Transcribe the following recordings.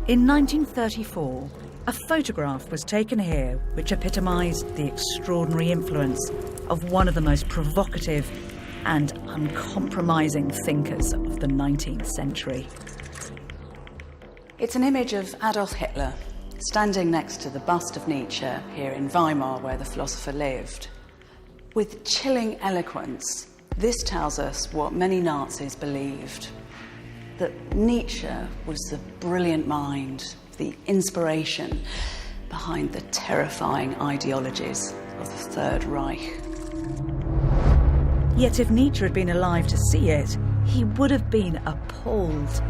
In 1934, a photograph was taken here which epitomised the extraordinary influence of one of the most provocative and uncompromising thinkers of the 19th century. It's an image of Adolf Hitler standing next to the bust of Nietzsche here in Weimar, where the philosopher lived. With chilling eloquence, this tells us what many Nazis believed, that Nietzsche was the brilliant mind, the inspiration behind the terrifying ideologies of the Third Reich. Yet if Nietzsche had been alive to see it, he would have been appalled.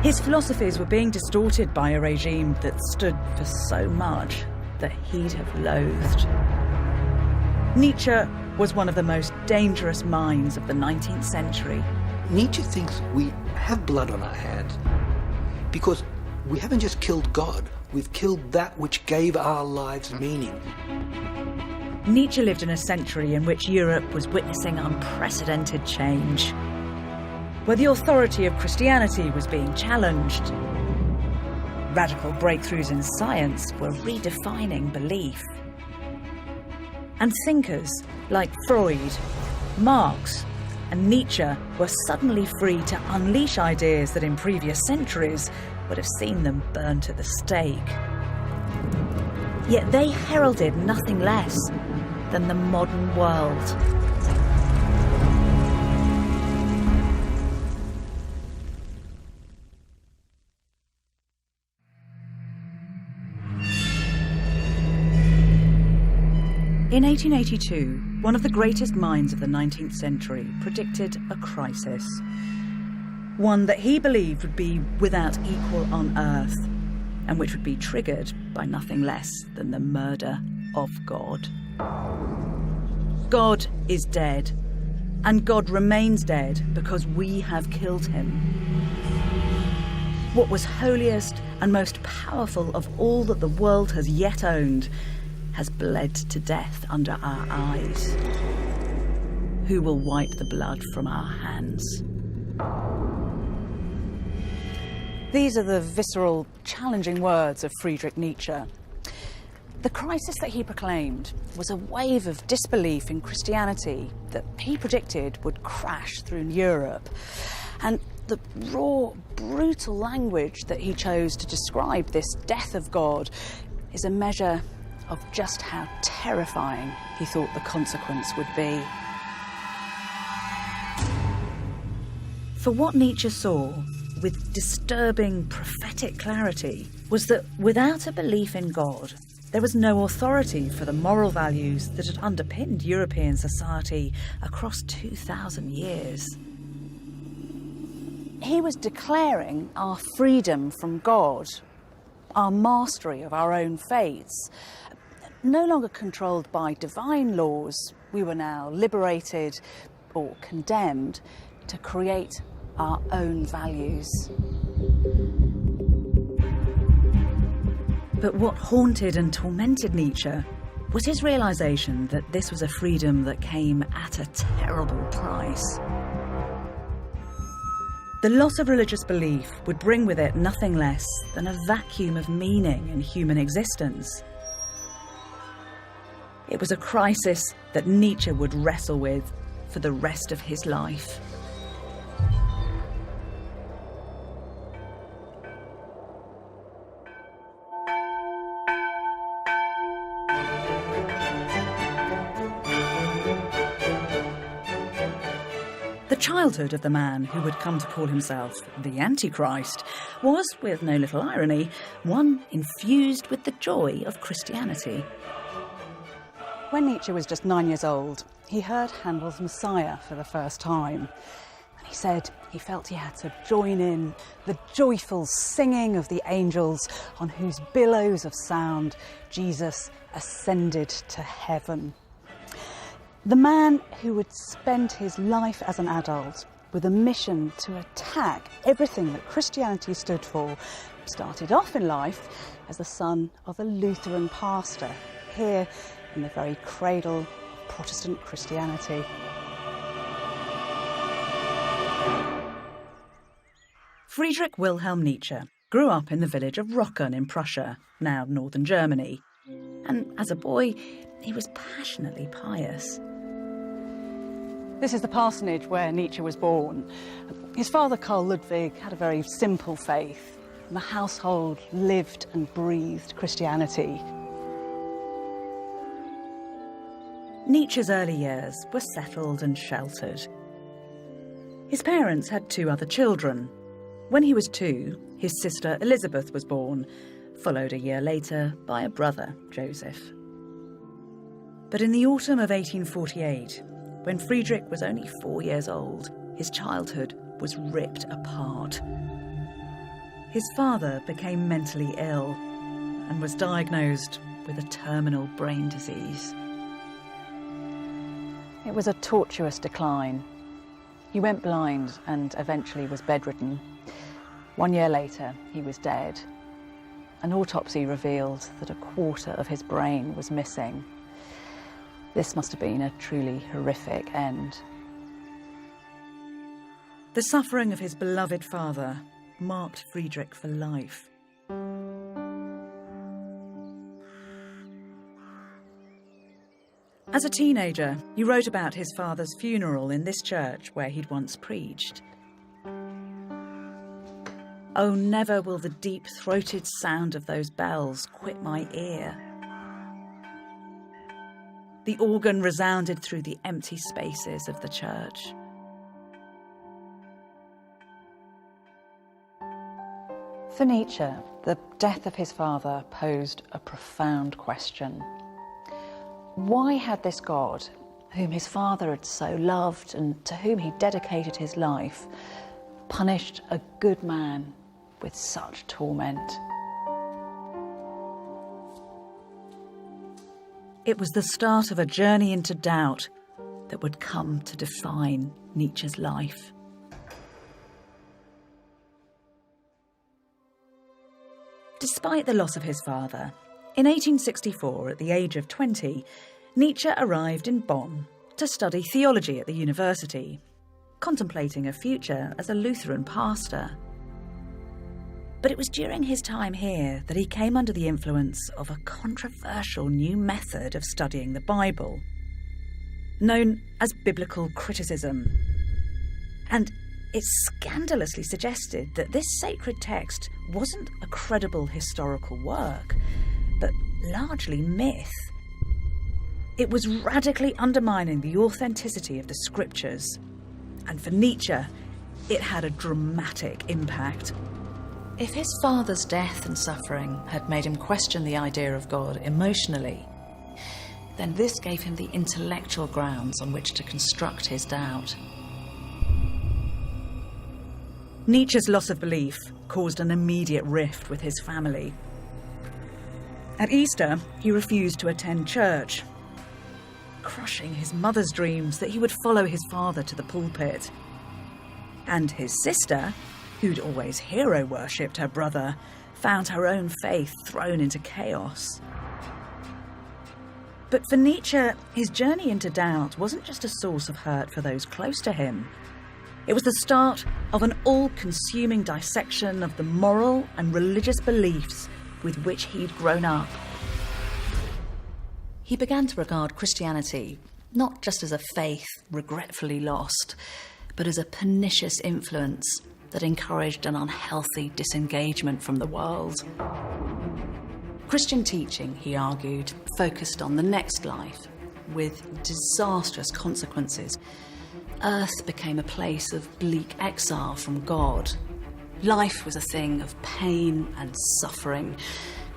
His philosophies were being distorted by a regime that stood for so much that he'd have loathed. Nietzsche was one of the most dangerous minds of the 19th century. Nietzsche thinks we have blood on our hands because we haven't just killed God, we've killed that which gave our lives meaning. Nietzsche lived in a century in which Europe was witnessing unprecedented change, where the authority of Christianity was being challenged. Radical breakthroughs in science were redefining belief. And thinkers like Freud, Marx, and Nietzsche were suddenly free to unleash ideas that in previous centuries would have seen them burned to the stake. Yet they heralded nothing less than the modern world. In 1882, one of the greatest minds of the 19th century predicted a crisis. One that he believed would be without equal on Earth, and which would be triggered by nothing less than the murder of God. God is dead, and God remains dead because we have killed him. What was holiest and most powerful of all that the world has yet owned has bled to death under our eyes. Who will wipe the blood from our hands? These are the visceral, challenging words of Friedrich Nietzsche. The crisis that he proclaimed was a wave of disbelief in Christianity that he predicted would crash through Europe. And the raw, brutal language that he chose to describe this death of God is a measure of just how terrifying he thought the consequence would be. For what Nietzsche saw, with disturbing prophetic clarity, was that without a belief in God, there was no authority for the moral values that had underpinned European society across 2,000 years. He was declaring our freedom from God, our mastery of our own fates. No longer controlled by divine laws, we were now liberated or condemned to create our own values. But what haunted and tormented Nietzsche was his realisation that this was a freedom that came at a terrible price. The loss of religious belief would bring with it nothing less than a vacuum of meaning in human existence. It was a crisis that Nietzsche would wrestle with for the rest of his life. The childhood of the man who would come to call himself the Antichrist was, with no little irony, one infused with the joy of Christianity. When Nietzsche was just 9 years old, he heard Handel's Messiah for the first time. And he said he felt he had to join in the joyful singing of the angels on whose billows of sound Jesus ascended to heaven. The man who would spend his life as an adult with a mission to attack everything that Christianity stood for started off in life as the son of a Lutheran pastor here in the very cradle of Protestant Christianity. Friedrich Wilhelm Nietzsche grew up in the village of Rocken in Prussia, now northern Germany. And as a boy, he was passionately pious. This is the parsonage where Nietzsche was born. His father, Karl Ludwig, had a very simple faith, and the household lived and breathed Christianity. Nietzsche's early years were settled and sheltered. His parents had 2 other children. When he was 2, his sister Elizabeth was born, followed a year later by a brother, Joseph. But in the autumn of 1848, when Friedrich was only 4 years old, his childhood was ripped apart. His father became mentally ill and was diagnosed with a terminal brain disease. It was a tortuous decline. He went blind and eventually was bedridden. 1 year later, he was dead. An autopsy revealed that a quarter of his brain was missing. This must have been a truly horrific end. The suffering of his beloved father marked Friedrich for life. As a teenager, he wrote about his father's funeral in this church where he'd once preached. "Oh, never will the deep-throated sound of those bells quit my ear." The organ resounded through the empty spaces of the church. For Nietzsche, the death of his father posed a profound question. Why had this God, whom his father had so loved and to whom he dedicated his life, punished a good man with such torment? It was the start of a journey into doubt that would come to define Nietzsche's life. Despite the loss of his father, in 1864, at the age of 20, Nietzsche arrived in Bonn to study theology at the university, contemplating a future as a Lutheran pastor. But it was during his time here that he came under the influence of a controversial new method of studying the Bible, known as biblical criticism. And it scandalously suggested that this sacred text wasn't a credible historical work, but largely myth. It was radically undermining the authenticity of the scriptures. And for Nietzsche, it had a dramatic impact. If his father's death and suffering had made him question the idea of God emotionally, then this gave him the intellectual grounds on which to construct his doubt. Nietzsche's loss of belief caused an immediate rift with his family. At Easter, he refused to attend church, crushing his mother's dreams that he would follow his father to the pulpit. And his sister, who'd always hero-worshipped her brother, found her own faith thrown into chaos. But for Nietzsche, his journey into doubt wasn't just a source of hurt for those close to him. It was the start of an all-consuming dissection of the moral and religious beliefs with which he'd grown up. He began to regard Christianity not just as a faith regretfully lost, but as a pernicious influence that encouraged an unhealthy disengagement from the world. Christian teaching, he argued, focused on the next life, with disastrous consequences. Earth became a place of bleak exile from God. Life was a thing of pain and suffering,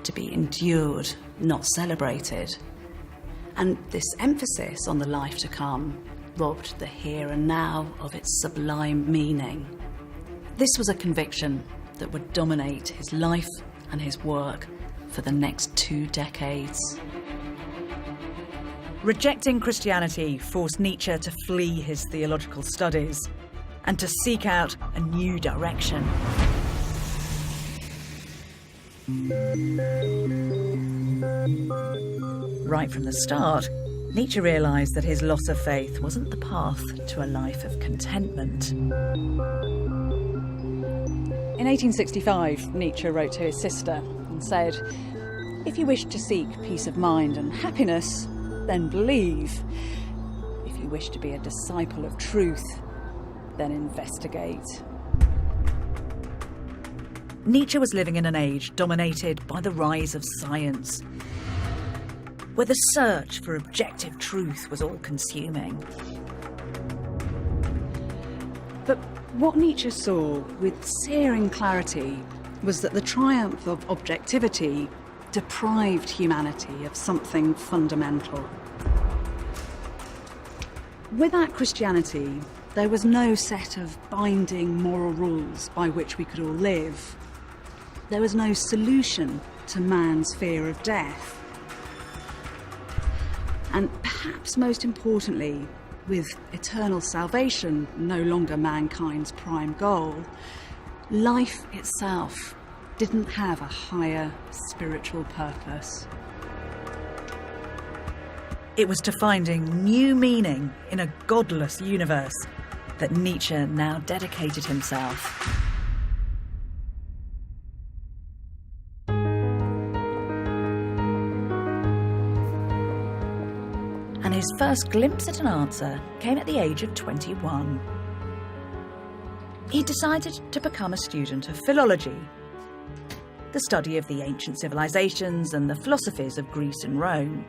to be endured, not celebrated. And this emphasis on the life to come robbed the here and now of its sublime meaning. This was a conviction that would dominate his life and his work for the next 2 decades. Rejecting Christianity forced Nietzsche to flee his theological studies and to seek out a new direction. Right from the start, Nietzsche realised that his loss of faith wasn't the path to a life of contentment. In 1865, Nietzsche wrote to his sister and said, "If you wish to seek peace of mind and happiness, then believe. If you wish to be a disciple of truth, then investigate." Nietzsche was living in an age dominated by the rise of science, where the search for objective truth was all-consuming. But what Nietzsche saw with searing clarity was that the triumph of objectivity deprived humanity of something fundamental. Without Christianity, there was no set of binding moral rules by which we could all live. There was no solution to man's fear of death. And perhaps most importantly, with eternal salvation no longer mankind's prime goal, life itself didn't have a higher spiritual purpose. It was to finding new meaning in a godless universe that Nietzsche now dedicated himself. And his first glimpse at an answer came at the age of 21. He decided to become a student of philology, the study of the ancient civilizations and the philosophies of Greece and Rome.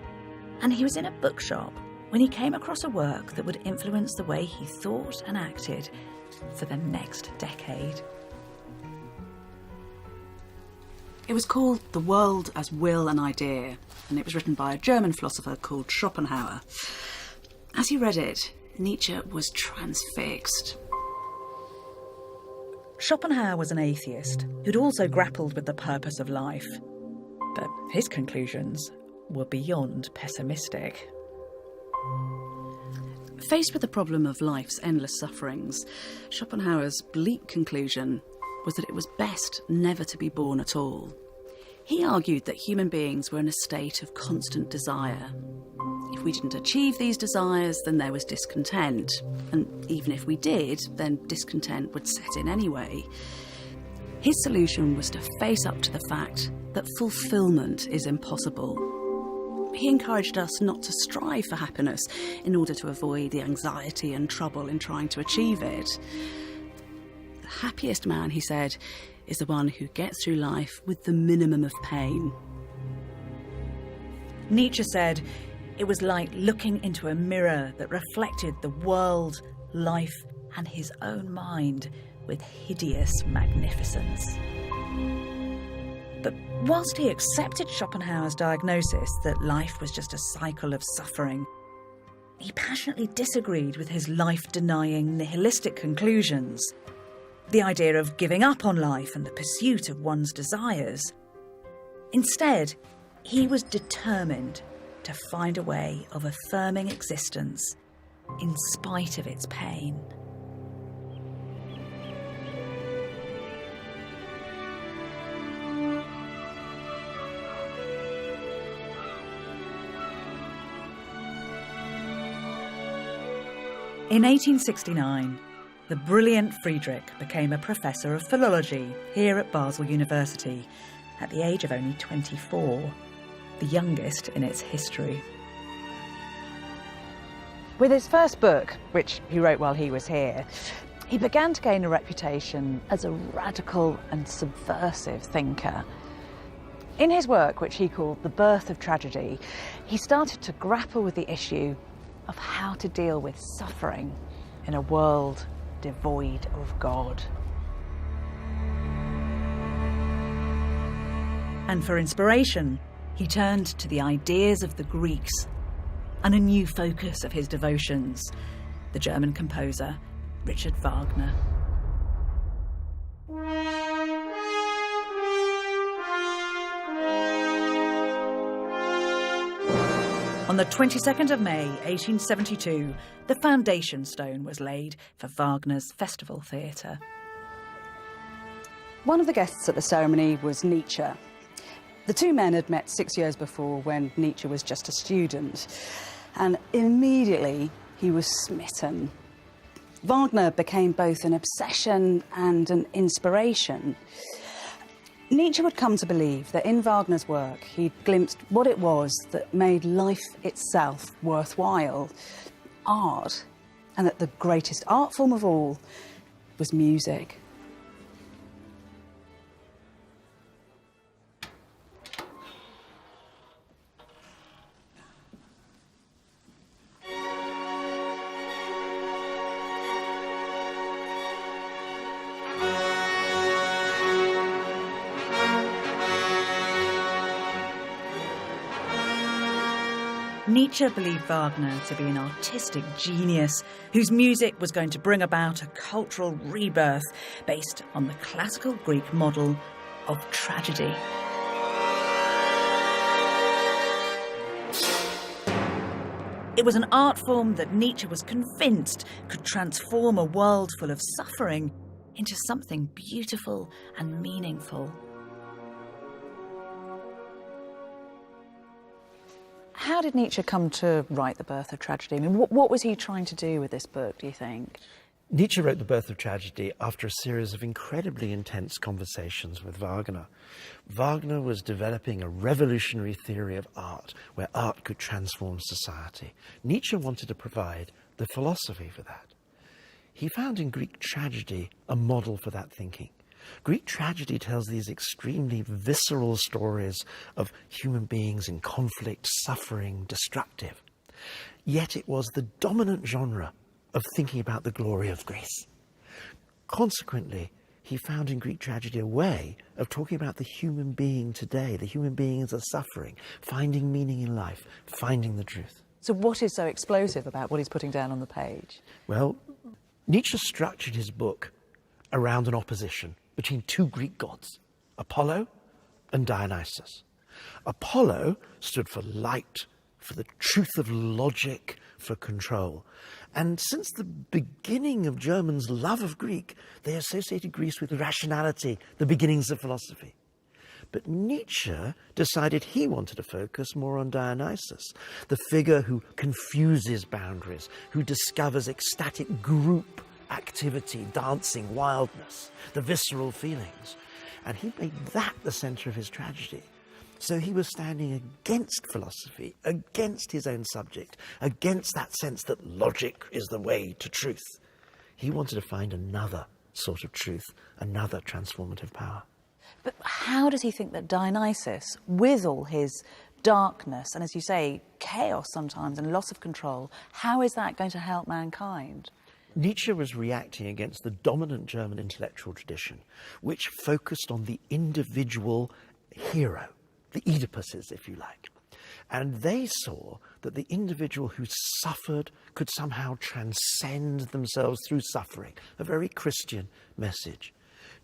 And he was in a bookshop when he came across a work that would influence the way he thought and acted for the next decade. It was called The World as Will and Idea, and it was written by a German philosopher called Schopenhauer. As he read it, Nietzsche was transfixed. Schopenhauer was an atheist who'd also grappled with the purpose of life, but his conclusions were beyond pessimistic. Faced with the problem of life's endless sufferings, Schopenhauer's bleak conclusion was that it was best never to be born at all. He argued that human beings were in a state of constant desire. If we didn't achieve these desires, then there was discontent. And even if we did, then discontent would set in anyway. His solution was to face up to the fact that fulfilment is impossible. He encouraged us not to strive for happiness in order to avoid the anxiety and trouble in trying to achieve it. The happiest man, he said, is the one who gets through life with the minimum of pain. Nietzsche said it was like looking into a mirror that reflected the world, life, and his own mind with hideous magnificence. But whilst he accepted Schopenhauer's diagnosis that life was just a cycle of suffering, he passionately disagreed with his life-denying nihilistic conclusions. The idea of giving up on life and the pursuit of one's desires. Instead, he was determined to find a way of affirming existence in spite of its pain. In 1869, the brilliant Friedrich became a professor of philology here at Basel University at the age of only 24, the youngest in its history. With his first book, which he wrote while he was here, he began to gain a reputation as a radical and subversive thinker. In his work, which he called The Birth of Tragedy, he started to grapple with the issue of how to deal with suffering in a world devoid of God. And for inspiration, he turned to the ideas of the Greeks and a new focus of his devotions, the German composer Richard Wagner. On the 22nd of May, 1872, the foundation stone was laid for Wagner's Festival Theatre. One of the guests at the ceremony was Nietzsche. The two men had met 6 years before when Nietzsche was just a student, and immediately he was smitten. Wagner became both an obsession and an inspiration. Nietzsche would come to believe that in Wagner's work he'd glimpsed what it was that made life itself worthwhile, art, and that the greatest art form of all was music. Nietzsche believed Wagner to be an artistic genius whose music was going to bring about a cultural rebirth based on the classical Greek model of tragedy. It was an art form that Nietzsche was convinced could transform a world full of suffering into something beautiful and meaningful. How did Nietzsche come to write The Birth of Tragedy? I mean, what was he trying to do with this book, do you think? Nietzsche wrote The Birth of Tragedy after a series of incredibly intense conversations with Wagner. Wagner was developing a revolutionary theory of art, where art could transform society. Nietzsche wanted to provide the philosophy for that. He found in Greek tragedy a model for that thinking. Greek tragedy tells these extremely visceral stories of human beings in conflict, suffering, destructive. Yet it was the dominant genre of thinking about the glory of Greece. Consequently, he found in Greek tragedy a way of talking about the human being today, the human being as a suffering, finding meaning in life, finding the truth. So what is so explosive about what he's putting down on the page? Well, Nietzsche structured his book around an opposition between two Greek gods, Apollo and Dionysus. Apollo stood for light, for the truth of logic, for control. And since the beginning of Germans' love of Greek, they associated Greece with rationality, the beginnings of philosophy. But Nietzsche decided he wanted to focus more on Dionysus, the figure who confuses boundaries, who discovers ecstatic group activity, dancing, wildness, the visceral feelings. And he made that the centre of his tragedy. So he was standing against philosophy, against his own subject, against that sense that logic is the way to truth. He wanted to find another sort of truth, another transformative power. But how does he think that Dionysus, with all his darkness and, as you say, chaos sometimes and loss of control, how is that going to help mankind? Nietzsche was reacting against the dominant German intellectual tradition, which focused on the individual hero, the Oedipuses, if you like. And they saw that the individual who suffered could somehow transcend themselves through suffering, a very Christian message.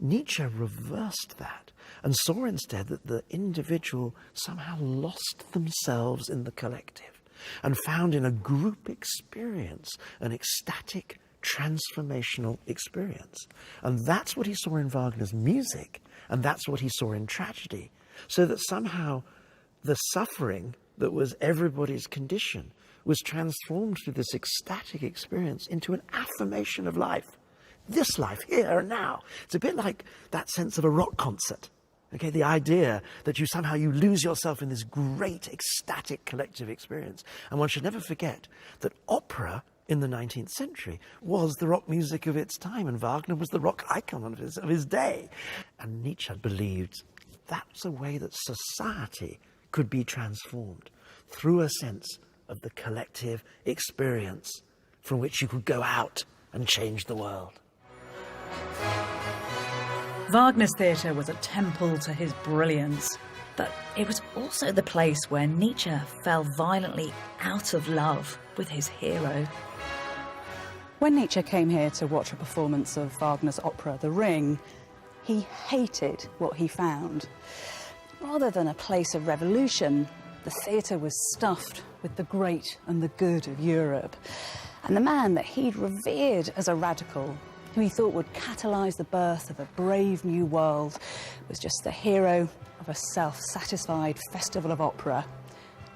Nietzsche reversed that and saw instead that the individual somehow lost themselves in the collective and found in a group experience an ecstatic, transformational experience. And that's what he saw in Wagner's music, and that's what he saw in tragedy. So that somehow the suffering that was everybody's condition was transformed through this ecstatic experience into an affirmation of life. This life, here and now. It's a bit like that sense of a rock concert. Okay, the idea that you lose yourself in this great ecstatic collective experience. And one should never forget that opera in the 19th century was the rock music of its time, and Wagner was the rock icon of his day. And Nietzsche believed that's a way that society could be transformed, through a sense of the collective experience from which you could go out and change the world. Wagner's theatre was a temple to his brilliance, but it was also the place where Nietzsche fell violently out of love with his hero. When Nietzsche came here to watch a performance of Wagner's opera The Ring, he hated what he found. Rather than a place of revolution, the theatre was stuffed with the great and the good of Europe. And the man that he'd revered as a radical, who he thought would catalyse the birth of a brave new world, was just the hero of a self-satisfied festival of opera,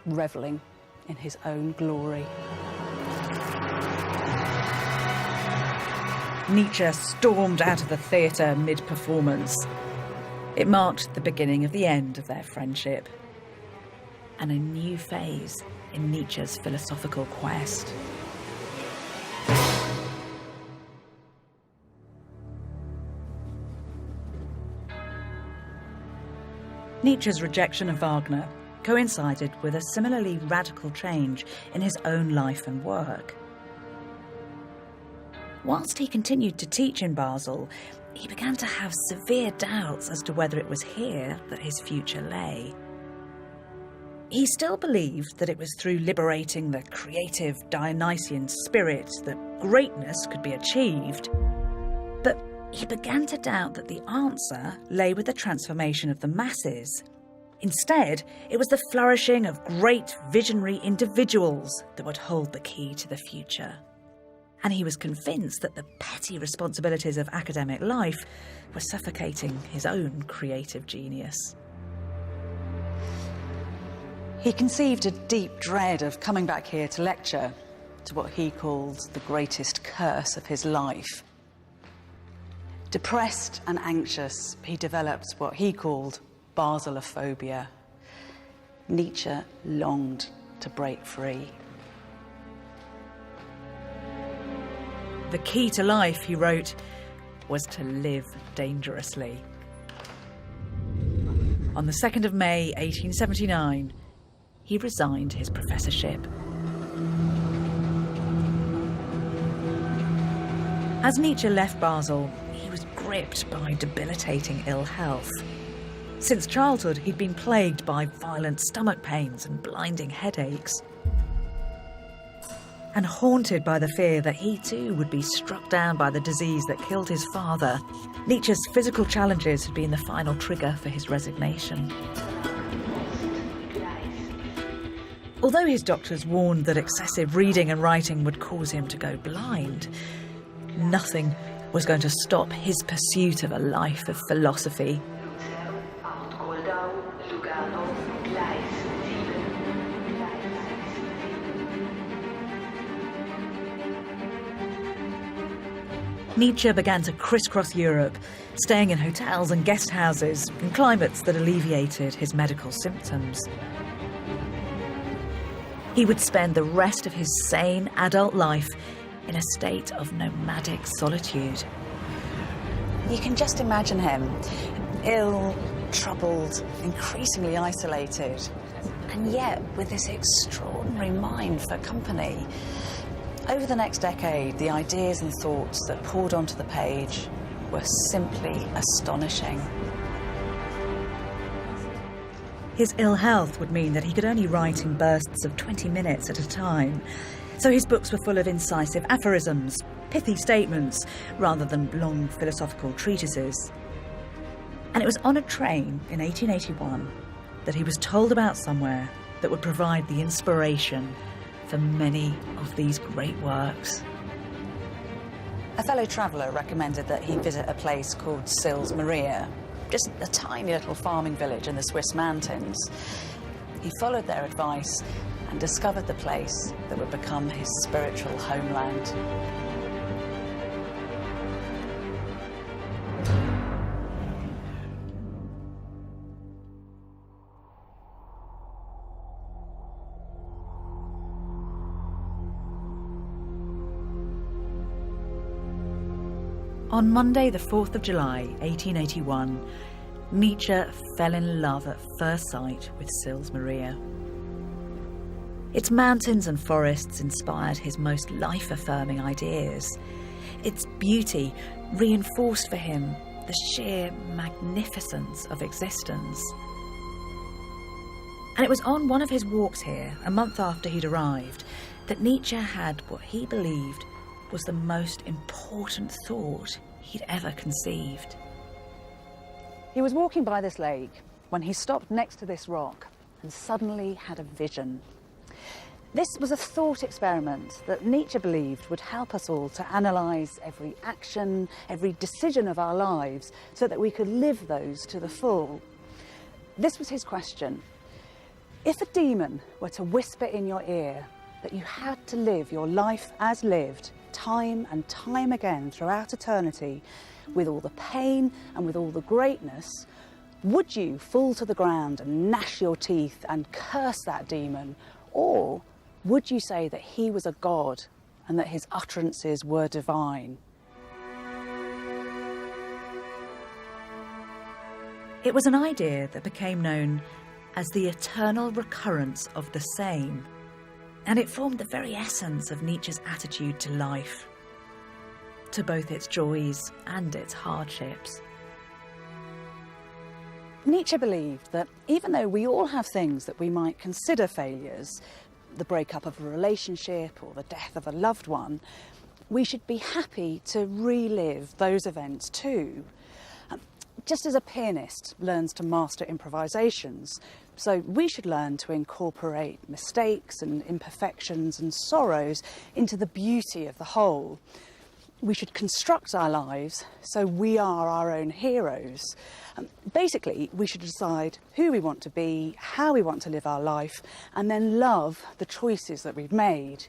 revelling in his own glory. Nietzsche stormed out of the theatre mid-performance. It marked the beginning of the end of their friendship and a new phase in Nietzsche's philosophical quest. Nietzsche's rejection of Wagner coincided with a similarly radical change in his own life and work. Whilst he continued to teach in Basel, he began to have severe doubts as to whether it was here that his future lay. He still believed that it was through liberating the creative Dionysian spirit that greatness could be achieved, but he began to doubt that the answer lay with the transformation of the masses. Instead, it was the flourishing of great visionary individuals that would hold the key to the future. And he was convinced that the petty responsibilities of academic life were suffocating his own creative genius. He conceived a deep dread of coming back here to lecture, to what he called the greatest curse of his life. Depressed and anxious, he developed what he called Baselophobia. Nietzsche longed to break free. The key to life, he wrote, was to live dangerously. On the 2nd of May 1879, he resigned his professorship. As Nietzsche left Basel, he was gripped by debilitating ill health. Since childhood, he'd been plagued by violent stomach pains and blinding headaches. And haunted by the fear that he too would be struck down by the disease that killed his father, Nietzsche's physical challenges had been the final trigger for his resignation. Although his doctors warned that excessive reading and writing would cause him to go blind, nothing was going to stop his pursuit of a life of philosophy. Nietzsche began to crisscross Europe, staying in hotels and guest houses in climates that alleviated his medical symptoms. He would spend the rest of his sane adult life in a state of nomadic solitude. You can just imagine him, ill, troubled, increasingly isolated, and yet with this extraordinary mind for company. Over the next decade, the ideas and thoughts that poured onto the page were simply astonishing. His ill health would mean that he could only write in bursts of 20 minutes at a time, so his books were full of incisive aphorisms, pithy statements, rather than long philosophical treatises. And it was on a train in 1881 that he was told about somewhere that would provide the inspiration for many of these great works. A fellow traveller recommended that he visit a place called Sils Maria, just a tiny little farming village in the Swiss mountains. He followed their advice and discovered the place that would become his spiritual homeland. On Monday, the 4th of July, 1881, Nietzsche fell in love at first sight with Sils Maria. Its mountains and forests inspired his most life-affirming ideas. Its beauty reinforced for him the sheer magnificence of existence. And it was on one of his walks here, a month after he'd arrived, that Nietzsche had what he believed was the most important thought he'd ever conceived. He was walking by this lake when he stopped next to this rock and suddenly had a vision. This was a thought experiment that Nietzsche believed would help us all to analyse every action, every decision of our lives, so that we could live those to the full. This was his question. If a demon were to whisper in your ear that you had to live your life as lived, time and time again throughout eternity, with all the pain and with all the greatness, would you fall to the ground and gnash your teeth and curse that demon? Or would you say that he was a god and that his utterances were divine? It was an idea that became known as the eternal recurrence of the same, and it formed the very essence of Nietzsche's attitude to life, to both its joys and its hardships. Nietzsche believed that even though we all have things that we might consider failures, the breakup of a relationship or the death of a loved one, we should be happy to relive those events too. Just as a pianist learns to master improvisations, so we should learn to incorporate mistakes and imperfections and sorrows into the beauty of the whole. We should construct our lives so we are our own heroes. Basically, we should decide who we want to be, how we want to live our life, and then love the choices that we've made,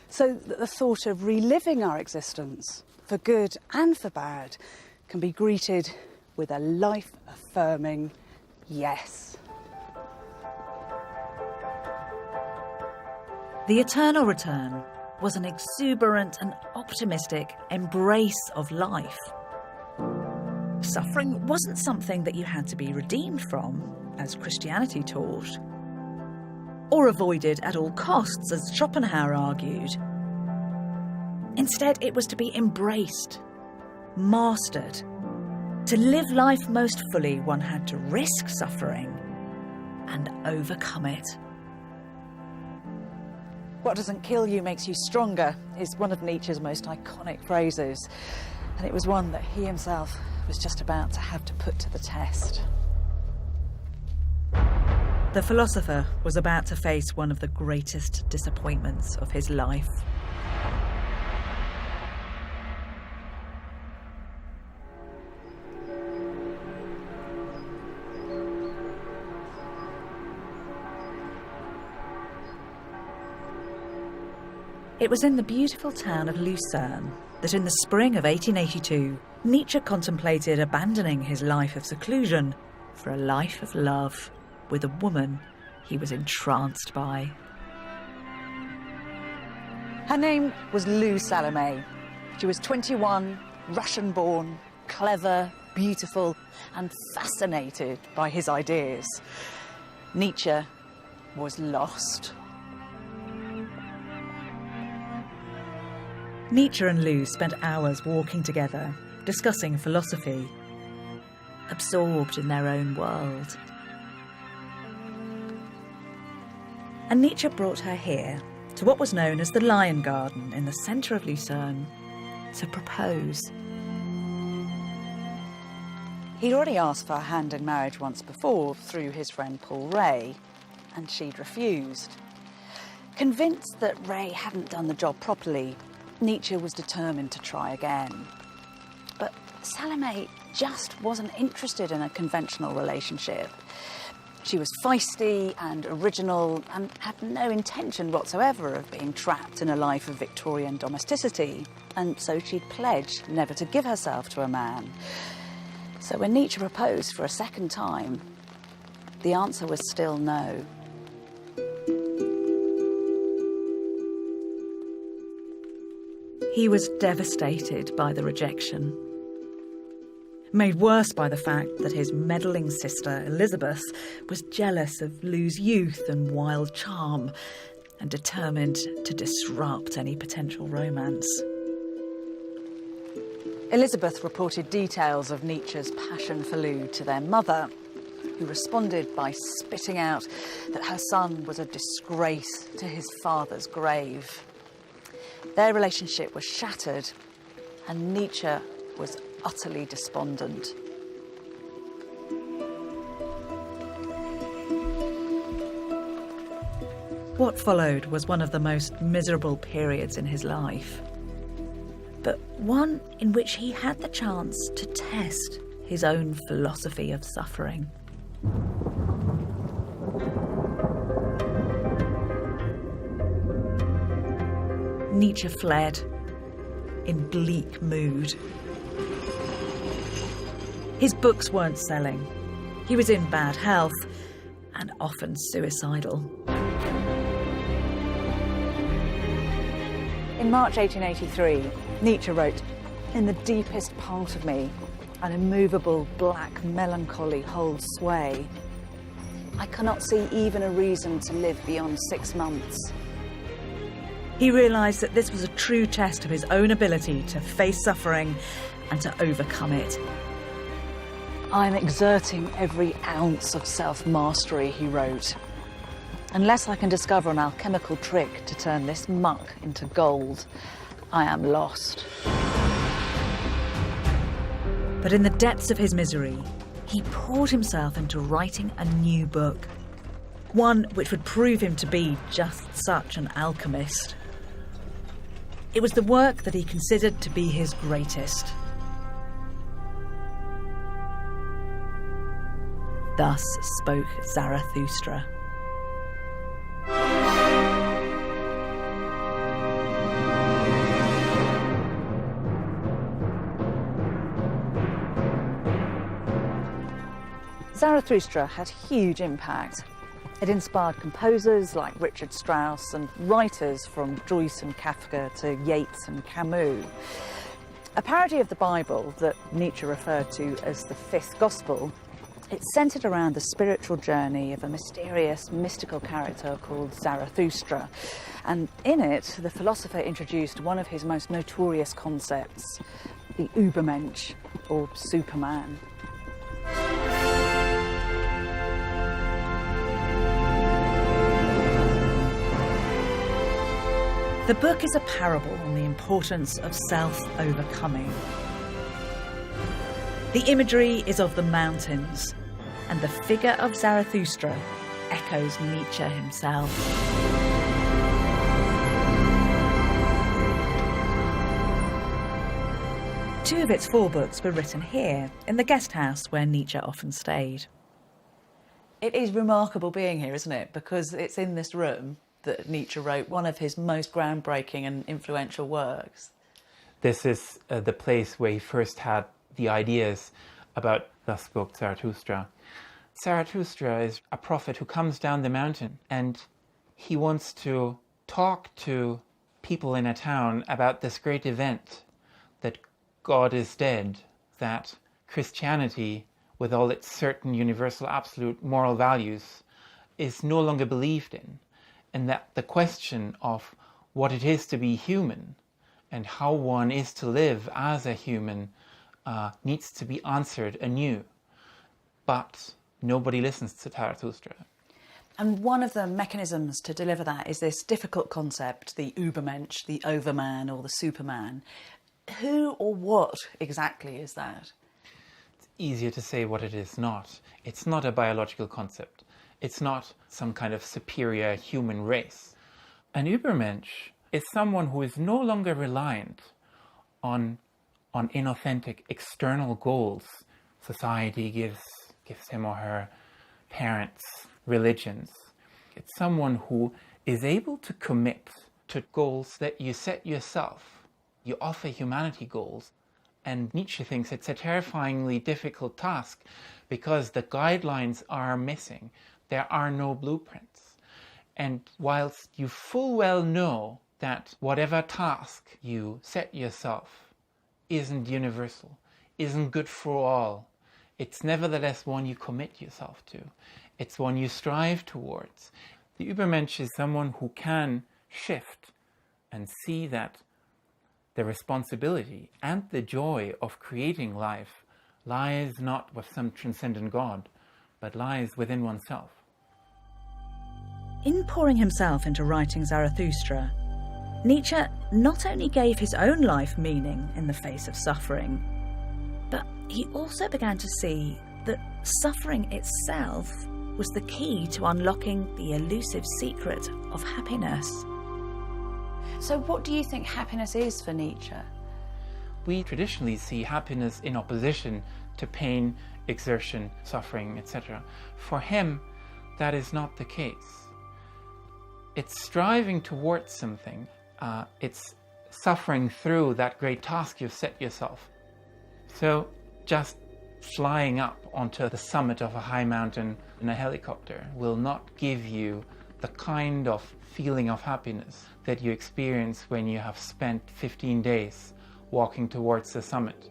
so that the thought of reliving our existence, for good and for bad, can be greeted with a life-affirming yes. The eternal return was an exuberant and optimistic embrace of life. Suffering wasn't something that you had to be redeemed from, as Christianity taught, or avoided at all costs, as Schopenhauer argued. Instead, it was to be embraced, mastered. To live life most fully, one had to risk suffering and overcome it. What doesn't kill you makes you stronger is one of Nietzsche's most iconic phrases, and it was one that he himself was just about to have to put to the test. The philosopher was about to face one of the greatest disappointments of his life. It was in the beautiful town of Lucerne that in the spring of 1882, Nietzsche contemplated abandoning his life of seclusion for a life of love with a woman he was entranced by. Her name was Lou Salome. She was 21, Russian-born, clever, beautiful, and fascinated by his ideas. Nietzsche was lost. Nietzsche and Lou spent hours walking together, discussing philosophy, absorbed in their own world. And Nietzsche brought her here, to what was known as the Lion Garden in the centre of Lucerne, to propose. He'd already asked for her hand in marriage once before through his friend Paul Ray, and she'd refused. Convinced that Ray hadn't done the job properly, Nietzsche was determined to try again. But Salome just wasn't interested in a conventional relationship. She was feisty and original and had no intention whatsoever of being trapped in a life of Victorian domesticity, and so she'd pledged never to give herself to a man. So when Nietzsche proposed for a second time, the answer was still no. He was devastated by the rejection, made worse by the fact that his meddling sister, Elizabeth, was jealous of Lou's youth and wild charm and determined to disrupt any potential romance. Elizabeth reported details of Nietzsche's passion for Lou to their mother, who responded by spitting out that her son was a disgrace to his father's grave. Their relationship was shattered, and Nietzsche was utterly despondent. What followed was one of the most miserable periods in his life, but one in which he had the chance to test his own philosophy of suffering. Nietzsche fled, in bleak mood. His books weren't selling. He was in bad health and often suicidal. In March 1883, Nietzsche wrote, "In the deepest part of me, an immovable black melancholy holds sway. I cannot see even a reason to live beyond 6 months." He realised that this was a true test of his own ability to face suffering and to overcome it. "I'm exerting every ounce of self-mastery," he wrote. "Unless I can discover an alchemical trick to turn this muck into gold, I am lost." But in the depths of his misery, he poured himself into writing a new book. One which would prove him to be just such an alchemist. It was the work that he considered to be his greatest. Thus spoke Zarathustra. Zarathustra had huge impact. It inspired composers like Richard Strauss and writers from Joyce and Kafka to Yeats and Camus. A parody of the Bible that Nietzsche referred to as the Fifth Gospel, it's centred around the spiritual journey of a mysterious, mystical character called Zarathustra. And in it, the philosopher introduced one of his most notorious concepts, the Übermensch, or Superman. The book is a parable on the importance of self-overcoming. The imagery is of the mountains, and the figure of Zarathustra echoes Nietzsche himself. Two of its 4 books were written here, in the guest house where Nietzsche often stayed. It is remarkable being here, isn't it? Because it's in this room that Nietzsche wrote one of his most groundbreaking and influential works. This is the place where he first had the ideas about Thus Spoke Zarathustra. Zarathustra is a prophet who comes down the mountain, and he wants to talk to people in a town about this great event, that God is dead, that Christianity, with all its certain universal absolute moral values, is no longer believed in, and that the question of what it is to be human and how one is to live as a human needs to be answered anew. But nobody listens to Zarathustra. And one of the mechanisms to deliver that is this difficult concept, the Übermensch, the overman or the Superman. Who or what exactly is that? It's easier to say what it is not. It's not a biological concept. It's not some kind of superior human race. An Übermensch is someone who is no longer reliant on inauthentic external goals society gives him or her, parents, religions. It's someone who is able to commit to goals that you set yourself. You offer humanity goals. And Nietzsche thinks it's a terrifyingly difficult task because the guidelines are missing. There are no blueprints. And whilst you full well know that whatever task you set yourself isn't universal, isn't good for all, it's nevertheless one you commit yourself to. It's one you strive towards. The Übermensch is someone who can shift and see that the responsibility and the joy of creating life lies not with some transcendent God, but lies within oneself. In pouring himself into writing Zarathustra, Nietzsche not only gave his own life meaning in the face of suffering, but he also began to see that suffering itself was the key to unlocking the elusive secret of happiness. So what do you think happiness is for Nietzsche? We traditionally see happiness in opposition to pain, exertion, suffering, etc. For him, that is not the case. It's striving towards something. It's suffering through that great task you've set yourself. So just flying up onto the summit of a high mountain in a helicopter will not give you the kind of feeling of happiness that you experience when you have spent 15 days walking towards the summit.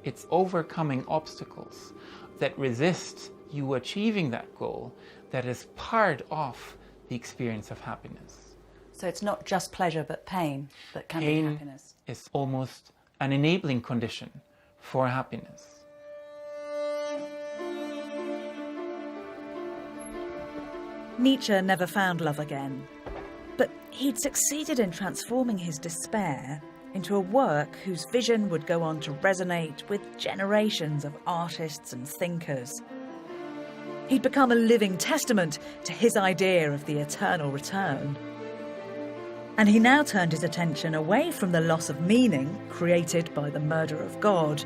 It's overcoming obstacles that resist you achieving that goal that is part of the experience of happiness. So it's not just pleasure but pain that can be happiness. Is almost an enabling condition for happiness. Nietzsche never found love again, but he'd succeeded in transforming his despair into a work whose vision would go on to resonate with generations of artists and thinkers. He'd become a living testament to his idea of the eternal return. And he now turned his attention away from the loss of meaning created by the murder of God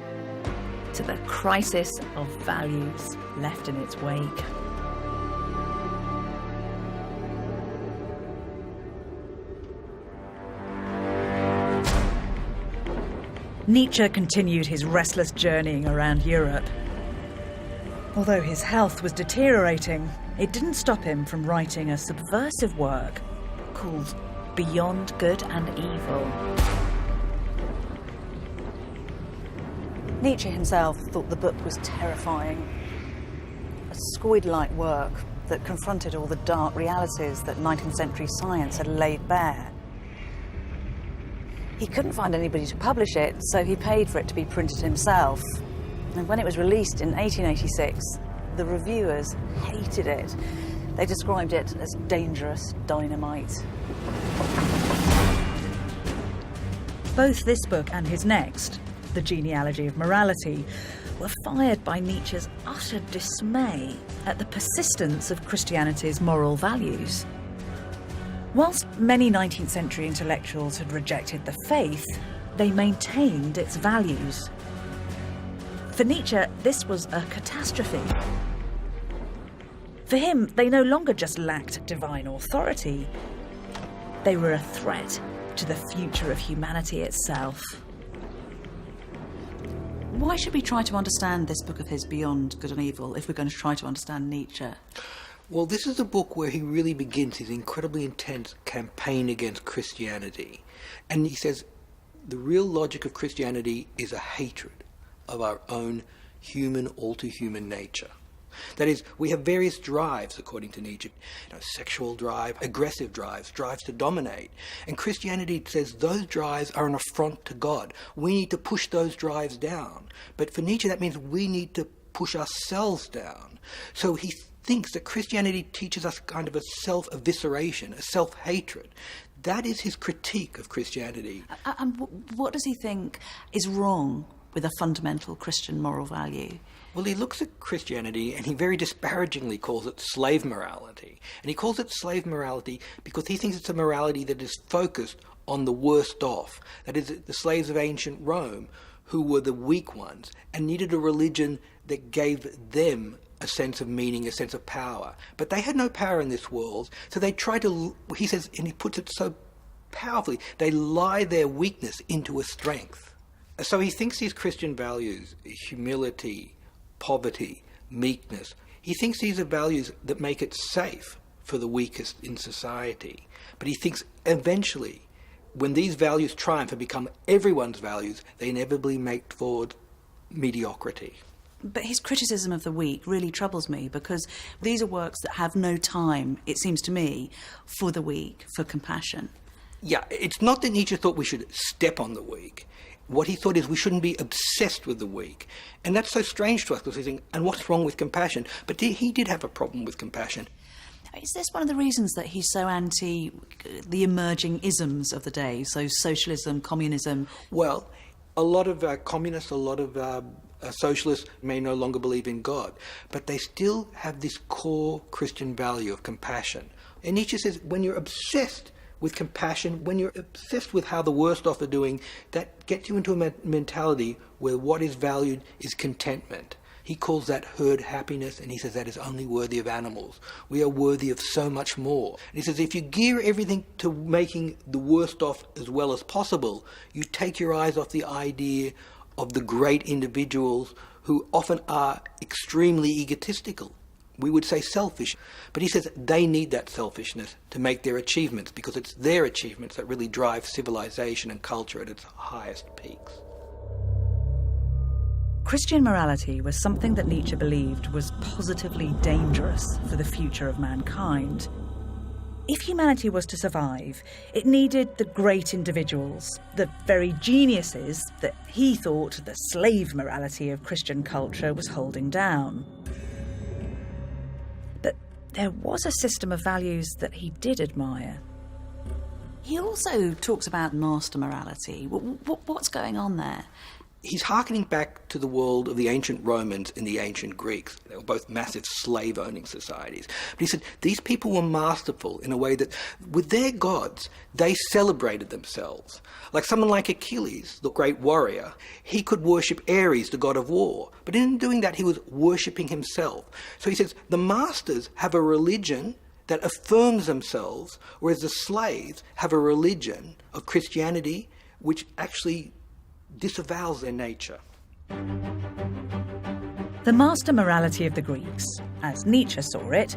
to the crisis of values left in its wake. Nietzsche continued his restless journeying around Europe. Although his health was deteriorating, it didn't stop him from writing a subversive work called Beyond Good and Evil. Nietzsche himself thought the book was terrifying. A squid-like work that confronted all the dark realities that 19th century science had laid bare. He couldn't find anybody to publish it, so he paid for it to be printed himself. And when it was released in 1886, the reviewers hated it. They described it as dangerous dynamite. Both this book and his next, The Genealogy of Morality, were fired by Nietzsche's utter dismay at the persistence of Christianity's moral values. Whilst many 19th century intellectuals had rejected the faith, they maintained its values. For Nietzsche, this was a catastrophe. For him, they no longer just lacked divine authority, they were a threat to the future of humanity itself. Why should we try to understand this book of his, Beyond Good and Evil, if we're going to try to understand Nietzsche? Well, this is a book where he really begins his incredibly intense campaign against Christianity. And he says the real logic of Christianity is a hatred of our own human, all-too-human nature. That is, we have various drives, according to Nietzsche, sexual drive, aggressive drives, drives to dominate. And Christianity says those drives are an affront to God. We need to push those drives down. But for Nietzsche, that means we need to push ourselves down. So he thinks that Christianity teaches us kind of a self-evisceration, a self-hatred. That is his critique of Christianity. And what does he think is wrong with a fundamental Christian moral value? Well, he looks at Christianity and he very disparagingly calls it slave morality. And he calls it slave morality because he thinks it's a morality that is focused on the worst off. That is, the slaves of ancient Rome, who were the weak ones and needed a religion that gave them a sense of meaning, a sense of power. But they had no power in this world, so they try to, he says, and he puts it so powerfully, they lie their weakness into a strength. So he thinks these Christian values, humility, poverty, meekness, he thinks these are values that make it safe for the weakest in society. But he thinks eventually, when these values triumph and become everyone's values, they inevitably make forward mediocrity. But his criticism of the weak really troubles me, because these are works that have no time, it seems to me, for the weak, for compassion. Yeah, it's not that Nietzsche thought we should step on the weak. What he thought is we shouldn't be obsessed with the weak. And that's so strange to us, because he's thinking, and what's wrong with compassion? But he did have a problem with compassion. Is this one of the reasons that he's so anti the emerging isms of the day, so socialism, communism? Well, a lot of communists, a lot of socialists may no longer believe in God, but they still have this core Christian value of compassion. And Nietzsche says when you're obsessed with compassion, when you're obsessed with how the worst off are doing, that gets you into a mentality where what is valued is contentment. He calls that herd happiness, and he says that is only worthy of animals. We are worthy of so much more. And he says if you gear everything to making the worst off as well as possible, you take your eyes off the idea of the great individuals who often are extremely egotistical. We would say selfish. But he says they need that selfishness to make their achievements, because it's their achievements that really drive civilization and culture at its highest peaks. Christian morality was something that Nietzsche believed was positively dangerous for the future of mankind. If humanity was to survive, it needed the great individuals, the very geniuses that he thought the slave morality of Christian culture was holding down. But there was a system of values that he did admire. He also talks about master morality. What's going on there? He's hearkening back to the world of the ancient Romans and the ancient Greeks. They were both massive slave-owning societies. But he said these people were masterful in a way that with their gods, they celebrated themselves. Like someone like Achilles, the great warrior, he could worship Ares, the god of war. But in doing that, he was worshipping himself. So he says the masters have a religion that affirms themselves, whereas the slaves have a religion of Christianity which actually disavows their nature. The master morality of the Greeks, as Nietzsche saw it,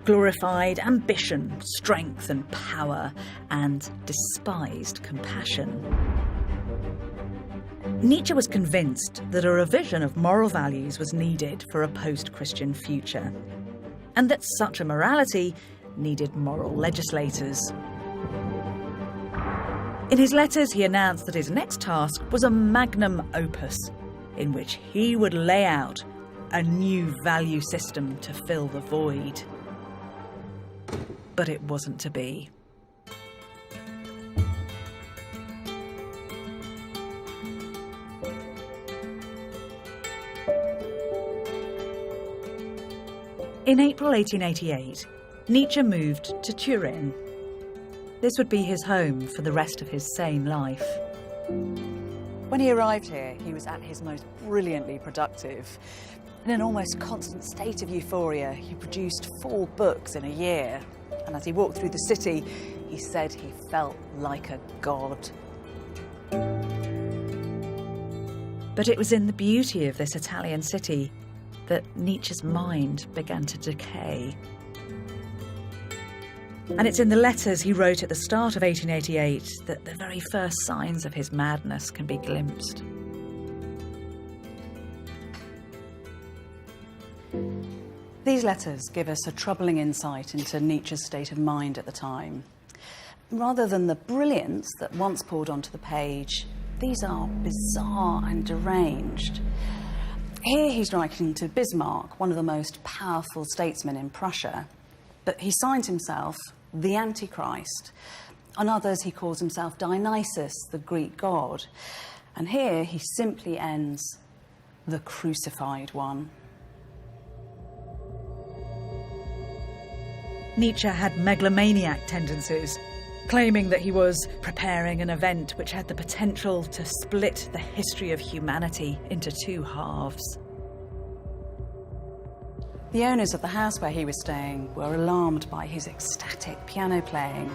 glorified ambition, strength and power, and despised compassion. Nietzsche was convinced that a revision of moral values was needed for a post-Christian future, and that such a morality needed moral legislators. In his letters, he announced that his next task was a magnum opus, in which he would lay out a new value system to fill the void. But it wasn't to be. In April 1888, Nietzsche moved to Turin. This would be his home for the rest of his sane life. When he arrived here, he was at his most brilliantly productive. In an almost constant state of euphoria, he produced 4 books in a year. And as he walked through the city, he said he felt like a god. But it was in the beauty of this Italian city that Nietzsche's mind began to decay. And it's in the letters he wrote at the start of 1888 that the very first signs of his madness can be glimpsed. These letters give us a troubling insight into Nietzsche's state of mind at the time. Rather than the brilliance that once poured onto the page, these are bizarre and deranged. Here he's writing to Bismarck, one of the most powerful statesmen in Prussia, but he signs himself the Antichrist. On others he calls himself Dionysus, the Greek god. And here he simply ends, the crucified one. Nietzsche had megalomaniac tendencies, claiming that he was preparing an event which had the potential to split the history of humanity into 2 halves. The owners of the house where he was staying were alarmed by his ecstatic piano playing,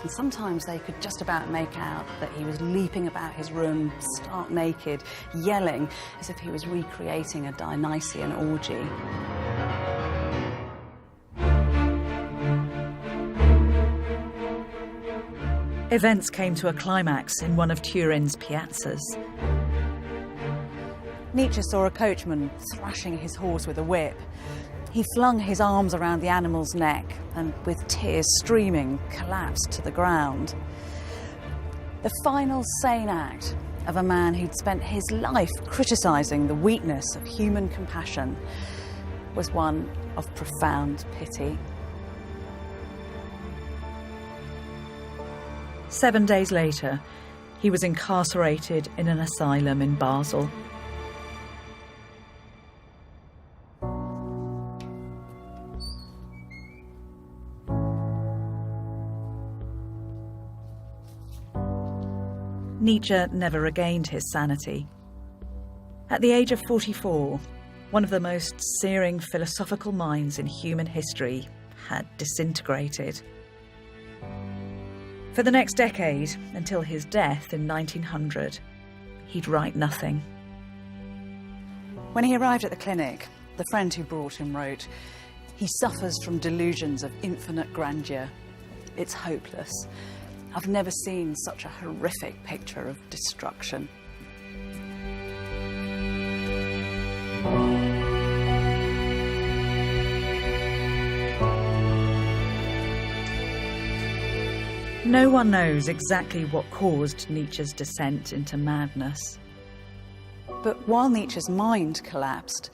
and sometimes they could just about make out that he was leaping about his room, stark naked, yelling as if he was recreating a Dionysian orgy. Events came to a climax in one of Turin's piazzas. Nietzsche saw a coachman thrashing his horse with a whip. He flung his arms around the animal's neck and, with tears streaming, collapsed to the ground. The final sane act of a man who'd spent his life criticising the weakness of human compassion was one of profound pity. 7 days later, he was incarcerated in an asylum in Basel. Nietzsche never regained his sanity. At the age of 44, one of the most searing philosophical minds in human history, had disintegrated. For the next decade, until his death in 1900, he'd write nothing. When he arrived at the clinic, the friend who brought him wrote, "He suffers from delusions of infinite grandeur. It's hopeless. I've never seen such a horrific picture of destruction." No one knows exactly what caused Nietzsche's descent into madness. But while Nietzsche's mind collapsed,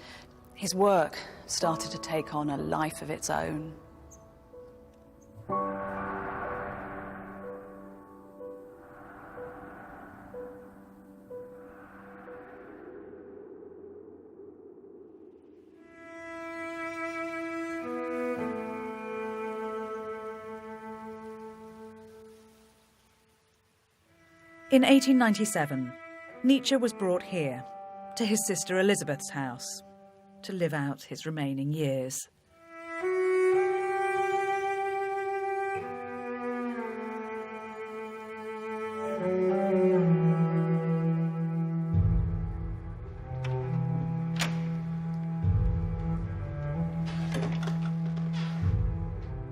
his work started to take on a life of its own. In 1897, Nietzsche was brought here, to his sister Elizabeth's house, to live out his remaining years.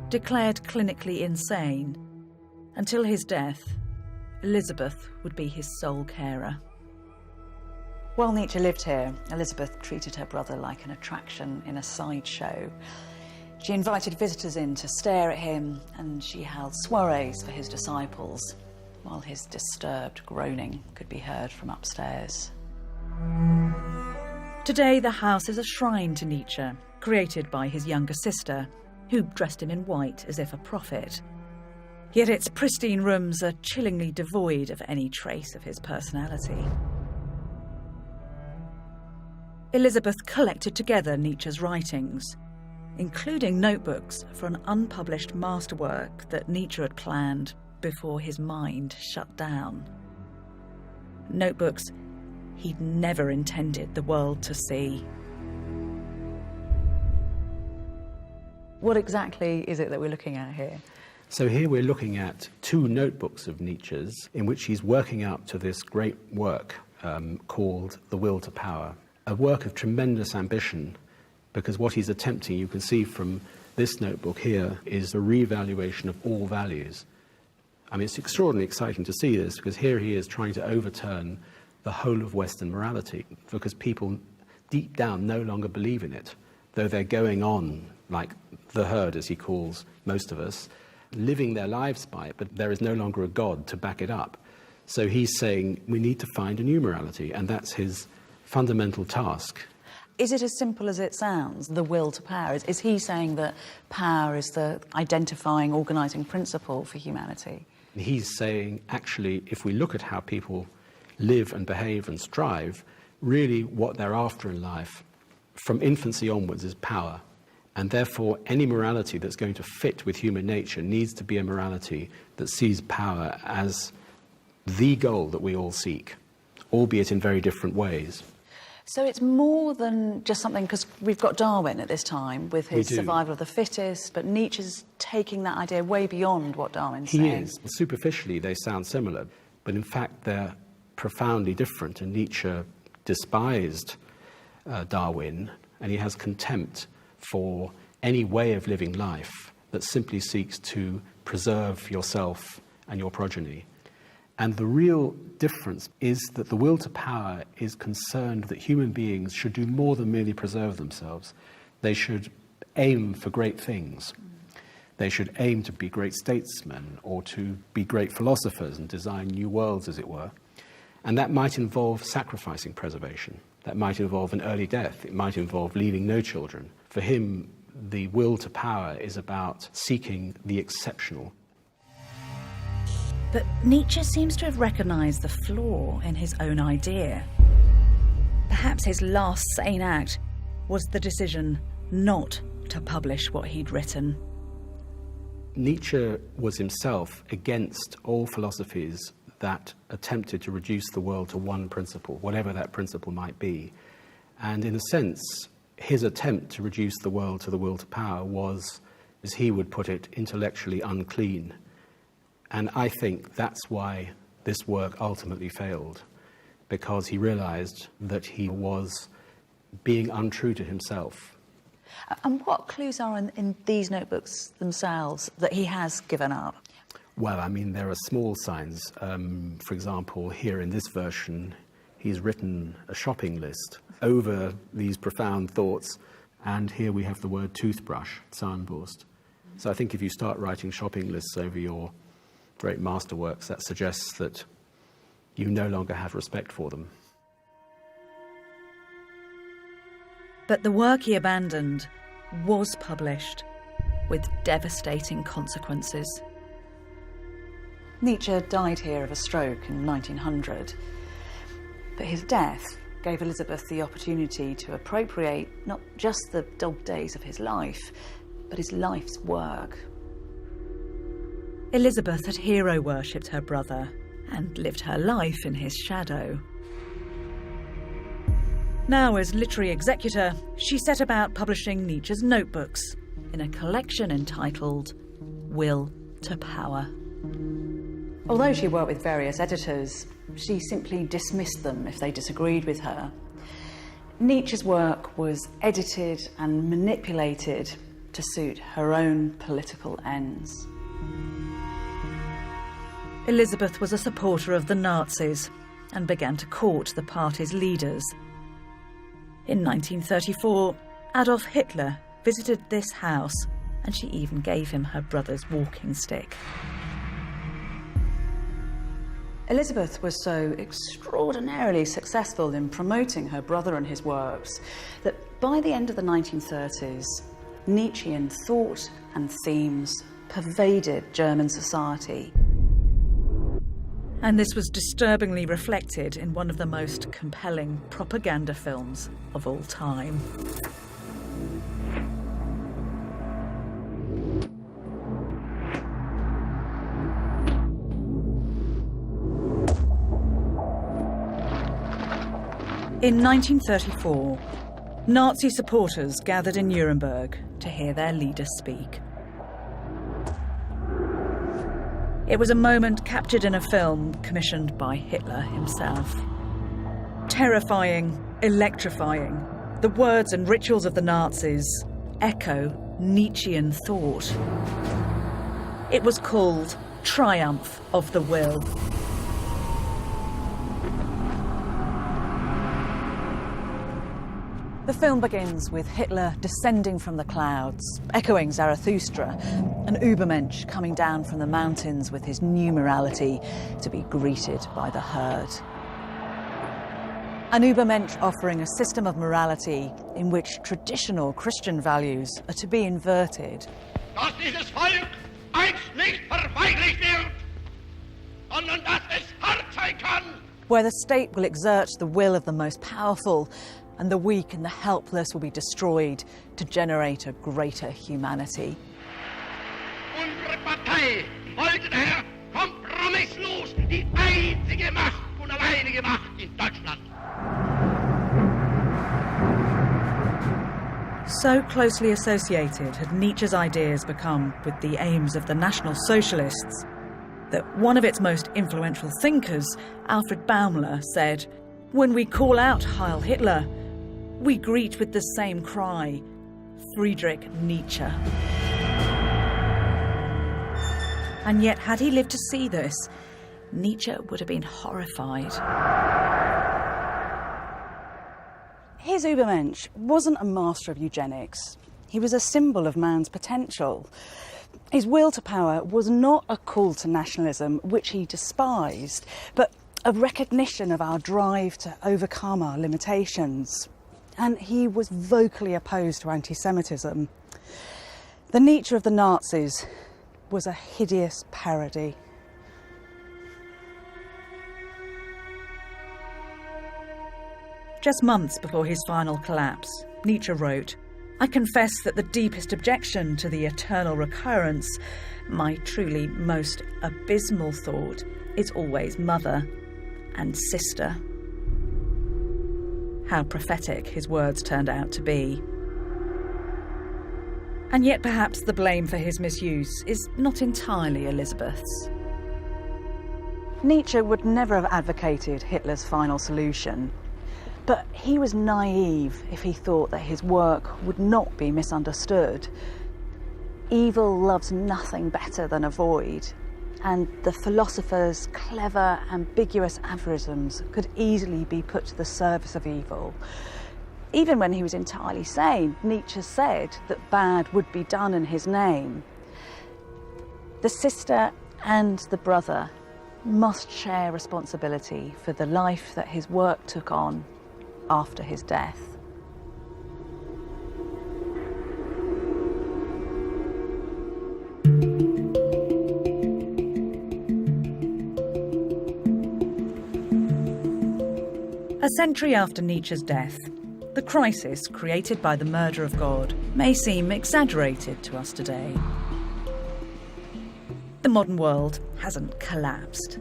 Declared clinically insane, until his death, Elizabeth would be his sole carer. While Nietzsche lived here, Elizabeth treated her brother like an attraction in a sideshow. She invited visitors in to stare at him, and she held soirees for his disciples, while his disturbed groaning could be heard from upstairs. Today, the house is a shrine to Nietzsche, created by his younger sister, who dressed him in white as if a prophet. Yet its pristine rooms are chillingly devoid of any trace of his personality. Elizabeth collected together Nietzsche's writings, including notebooks for an unpublished masterwork that Nietzsche had planned before his mind shut down. Notebooks he'd never intended the world to see. What exactly is it that we're looking at here? So here we're looking at two notebooks of Nietzsche's in which he's working up to this great work called The Will to Power, a work of tremendous ambition, because what he's attempting, you can see from this notebook here, is a reevaluation of all values. I mean, it's extraordinarily exciting to see this, because here he is trying to overturn the whole of Western morality, because people deep down no longer believe in it, though they're going on, like the herd, as he calls most of us, living their lives by it, but there is no longer a God to back it up. So he's saying we need to find a new morality, and that's his fundamental task. Is it as simple as it sounds, the will to power? Is he saying that power is the identifying, organising principle for humanity? He's saying, actually, if we look at how people live and behave and strive, really what they're after in life, from infancy onwards, is power. And therefore, any morality that's going to fit with human nature needs to be a morality that sees power as the goal that we all seek, albeit in very different ways. So it's more than just something, because we've got Darwin at this time with his survival of the fittest, but Nietzsche's taking that idea way beyond what Darwin's saying. He is. Superficially, they sound similar, but in fact, they're profoundly different. And Nietzsche despised Darwin, and he has contempt for any way of living life that simply seeks to preserve yourself and your progeny. And the real difference is that the will to power is concerned that human beings should do more than merely preserve themselves. They should aim for great things. They should aim to be great statesmen or to be great philosophers and design new worlds, as it were. And that might involve sacrificing preservation. That might involve an early death. It might involve leaving no children. For him, the will to power is about seeking the exceptional. But Nietzsche seems to have recognised the flaw in his own idea. Perhaps his last sane act was the decision not to publish what he'd written. Nietzsche was himself against all philosophies that attempted to reduce the world to one principle, whatever that principle might be. And in a sense, his attempt to reduce the world to the will to power was, as he would put it, intellectually unclean. And I think that's why this work ultimately failed, because he realized that he was being untrue to himself. And what clues are in these notebooks themselves that he has given up? Well, I mean, there are small signs. For example, here in this version, he's written a shopping list over these profound thoughts, and here we have the word toothbrush, Zahnbürste. So I think if you start writing shopping lists over your great masterworks, that suggests that you no longer have respect for them. But the work he abandoned was published with devastating consequences. Nietzsche died here of a stroke in 1900, but his death gave Elizabeth the opportunity to appropriate not just the dog days of his life, but his life's work. Elizabeth had hero-worshipped her brother and lived her life in his shadow. Now, as literary executor, she set about publishing Nietzsche's notebooks in a collection entitled Will to Power. Although she worked with various editors, she simply dismissed them if they disagreed with her. Nietzsche's work was edited and manipulated to suit her own political ends. Elizabeth was a supporter of the Nazis and began to court the party's leaders. In 1934, Adolf Hitler visited this house, and she even gave him her brother's walking stick. Elizabeth was so extraordinarily successful in promoting her brother and his works that by the end of the 1930s, Nietzschean thought and themes pervaded German society. And this was disturbingly reflected in one of the most compelling propaganda films of all time. In 1934, Nazi supporters gathered in Nuremberg to hear their leader speak. It was a moment captured in a film commissioned by Hitler himself. Terrifying, electrifying, the words and rituals of the Nazis echo Nietzschean thought. It was called Triumph of the Will. The film begins with Hitler descending from the clouds, echoing Zarathustra, and Übermensch coming down from the mountains with his new morality to be greeted by the herd. An Übermensch offering a system of morality in which traditional Christian values are to be inverted. Dass dieses Volk einst nicht verweichlicht wird, sondern dass es hart sein kann. Where the state will exert the will of the most powerful, and the weak and the helpless will be destroyed to generate a greater humanity. Unsere Partei wollte daher kompromisslos die einzige Macht und alleinige Macht in Deutschland. So closely associated had Nietzsche's ideas become with the aims of the National Socialists that one of its most influential thinkers, Alfred Baumler, said, "When we call out Heil Hitler, we greet with the same cry, Friedrich Nietzsche." And yet, had he lived to see this, Nietzsche would have been horrified. His Übermensch wasn't a master of eugenics. He was a symbol of man's potential. His will to power was not a call to nationalism, which he despised, but a recognition of our drive to overcome our limitations. And he was vocally opposed to anti-Semitism. The Nietzsche of the Nazis was a hideous parody. Just months before his final collapse, Nietzsche wrote, "I confess that the deepest objection to the eternal recurrence, my truly most abysmal thought, is always mother and sister." how prophetic his words turned out to be. And yet perhaps the blame for his misuse is not entirely Elizabeth's. Nietzsche would never have advocated Hitler's final solution, but he was naive if he thought that his work would not be misunderstood. Evil loves nothing better than a void, and the philosopher's clever, ambiguous aphorisms could easily be put to the service of evil. Even when he was entirely sane, Nietzsche said that bad would be done in his name. The sister and the brother must share responsibility for the life that his work took on after his death. A century after Nietzsche's death, the crisis created by the murder of God may seem exaggerated to us today. The modern world hasn't collapsed.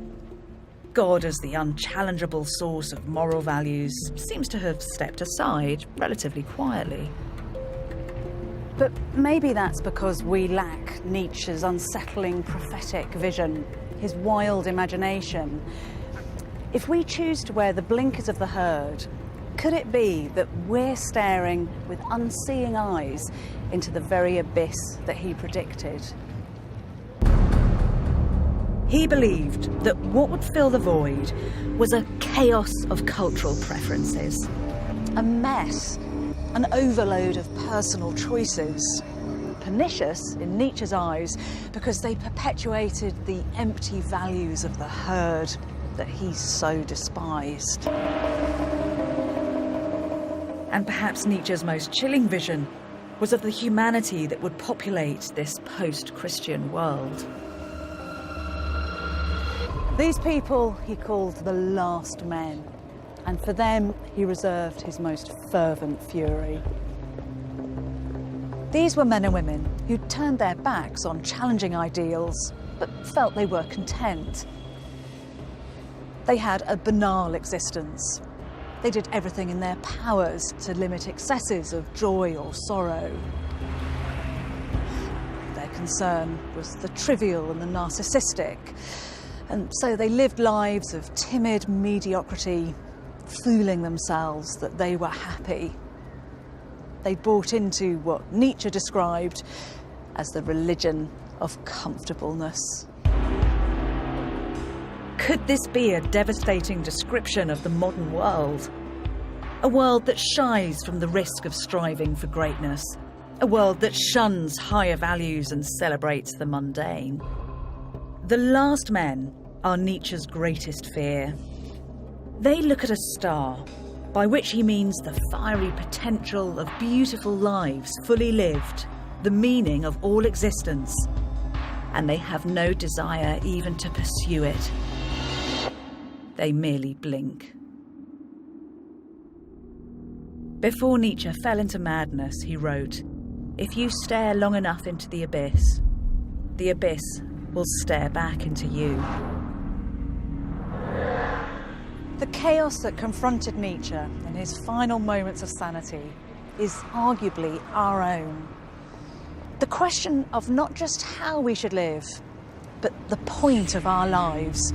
God, as the unchallengeable source of moral values, seems to have stepped aside relatively quietly. But maybe that's because we lack Nietzsche's unsettling prophetic vision, his wild imagination. If we choose to wear the blinkers of the herd, could it be that we're staring with unseeing eyes into the very abyss that he predicted? He believed that what would fill the void was a chaos of cultural preferences. A mess, an overload of personal choices. Pernicious in Nietzsche's eyes because they perpetuated the empty values of the herd that he so despised. And perhaps Nietzsche's most chilling vision was of the humanity that would populate this post-Christian world. These people he called the last men, and for them he reserved his most fervent fury. These were men and women who turned their backs on challenging ideals, but felt they were content. They had a banal existence. They did everything in their powers to limit excesses of joy or sorrow. Their concern was the trivial and the narcissistic, and so they lived lives of timid mediocrity, fooling themselves that they were happy. They bought into what Nietzsche described as the religion of comfortableness. Could this be a devastating description of the modern world? A world that shies from the risk of striving for greatness. A world that shuns higher values and celebrates the mundane. The last men are Nietzsche's greatest fear. They look at a star, by which he means the fiery potential of beautiful lives fully lived, the meaning of all existence, and they have no desire even to pursue it. They merely blink. Before Nietzsche fell into madness, he wrote, "If you stare long enough into the abyss will stare back into you." The chaos that confronted Nietzsche in his final moments of sanity is arguably our own. The question of not just how we should live, but the point of our lives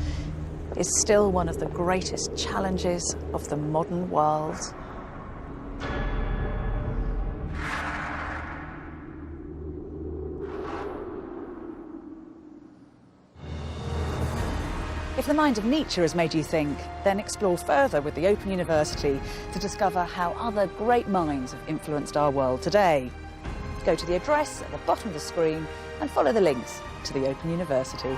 is still one of the greatest challenges of the modern world. If the mind of Nietzsche has made you think, then explore further with the Open University to discover how other great minds have influenced our world today. Go to the address at the bottom of the screen and follow the links to the Open University.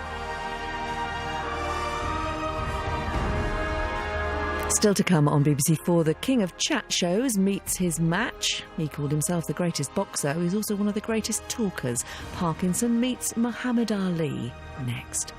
Still to come on BBC4, the king of chat shows meets his match. He called himself the greatest boxer. He's also one of the greatest talkers. Parkinson meets Muhammad Ali. Next.